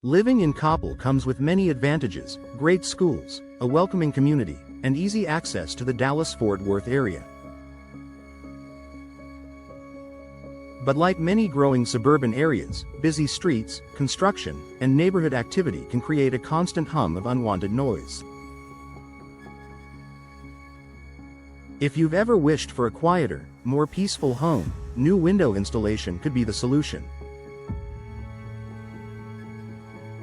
Living in Coppell comes with many advantages: great schools, a welcoming community, and easy access to the Dallas-Fort Worth area. But like many growing suburban areas, busy streets, construction, and neighborhood activity can create a constant hum of unwanted noise. If you've ever wished for a quieter, more peaceful home, new window installation could be the solution.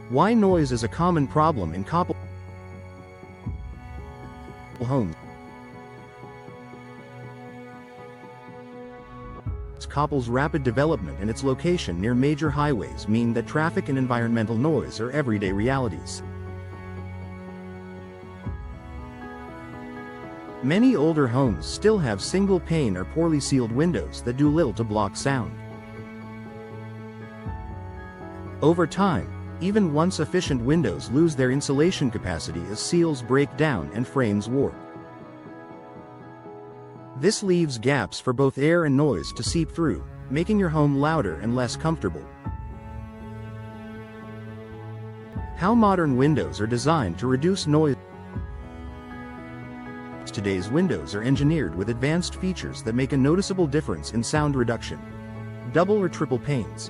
Why noise is a common problem in Coppell homes. Coppell's rapid development and its location near major highways mean that traffic and environmental noise are everyday realities. Many older homes still have single-pane or poorly sealed windows that do little to block sound. Over time, even once efficient windows lose their insulation capacity as seals break down and frames warp. This leaves gaps for both air and noise to seep through, making your home louder and less comfortable. How modern windows are designed to reduce noise. Today's windows are engineered with advanced features that make a noticeable difference in sound reduction. Double or triple panes.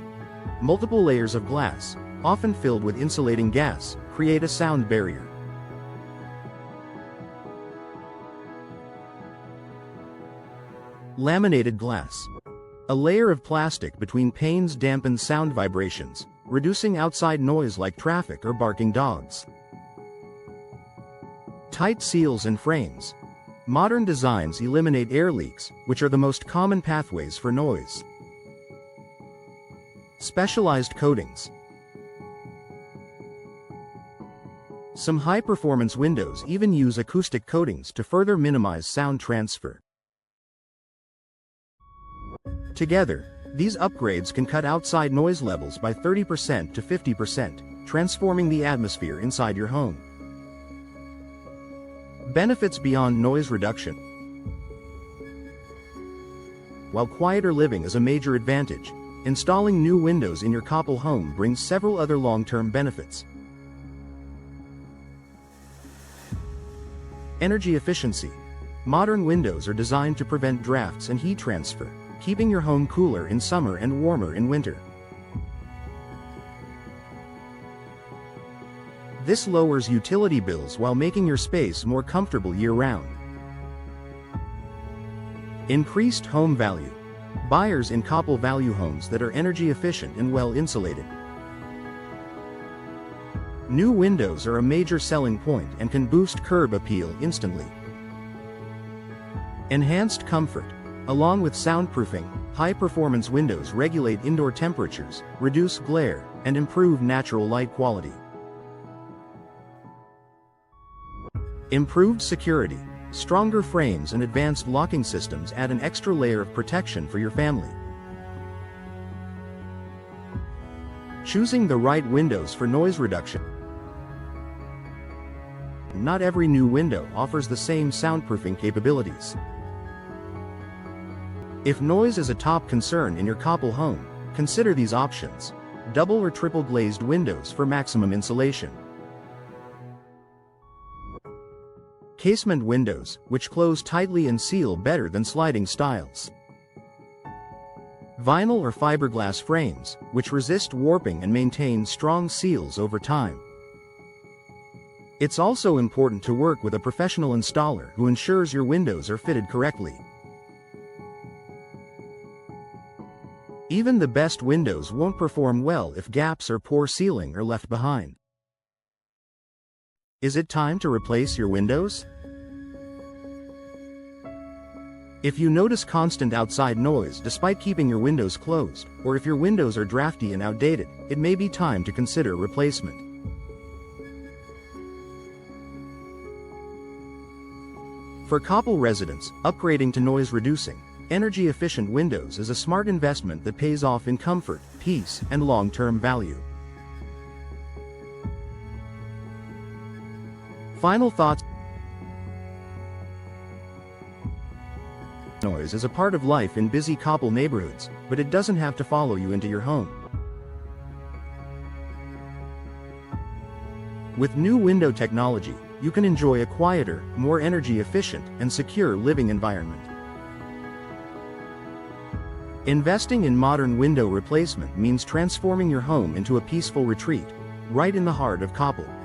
Multiple layers of glass, often filled with insulating gas, create a sound barrier. Laminated glass. A layer of plastic between panes dampens sound vibrations, reducing outside noise like traffic or barking dogs. Tight seals and frames. Modern designs eliminate air leaks, which are the most common pathways for noise. Specialized coatings. Some high-performance windows even use acoustic coatings to further minimize sound transfer. Together, these upgrades can cut outside noise levels by 30% to 50%, transforming the atmosphere inside your home. Benefits beyond noise reduction. While quieter living is a major advantage, installing new windows in your Coppell home brings several other long-term benefits. Energy efficiency. Modern windows are designed to prevent drafts and heat transfer, keeping your home cooler in summer and warmer in winter. This lowers utility bills while making your space more comfortable year-round. Increased home value. Buyers in Coppell value homes that are energy efficient and well insulated. New windows are a major selling point and can boost curb appeal instantly. Enhanced comfort. Along with soundproofing, high-performance windows regulate indoor temperatures, reduce glare, and improve natural light quality. Improved security. Stronger frames and advanced locking systems add an extra layer of protection for your family. Choosing the right windows for noise reduction. Not every new window offers the same soundproofing capabilities. If noise is a top concern in your Coppell home, consider these options. Double or triple glazed windows for maximum insulation. Casement windows, which close tightly and seal better than sliding styles. Vinyl or fiberglass frames, which resist warping and maintain strong seals over time. It's also important to work with a professional installer who ensures your windows are fitted correctly. Even the best windows won't perform well if gaps or poor sealing are left behind. Is it time to replace your windows? If you notice constant outside noise despite keeping your windows closed, or if your windows are drafty and outdated, it may be time to consider replacement. For Coppell residents, upgrading to noise-reducing, energy-efficient windows is a smart investment that pays off in comfort, peace, and long-term value. Final thoughts. Noise is a part of life in busy Coppell neighborhoods, but it doesn't have to follow you into your home. With new window technology, you can enjoy a quieter, more energy-efficient, and secure living environment. Investing in modern window replacement means transforming your home into a peaceful retreat, right in the heart of Coppell.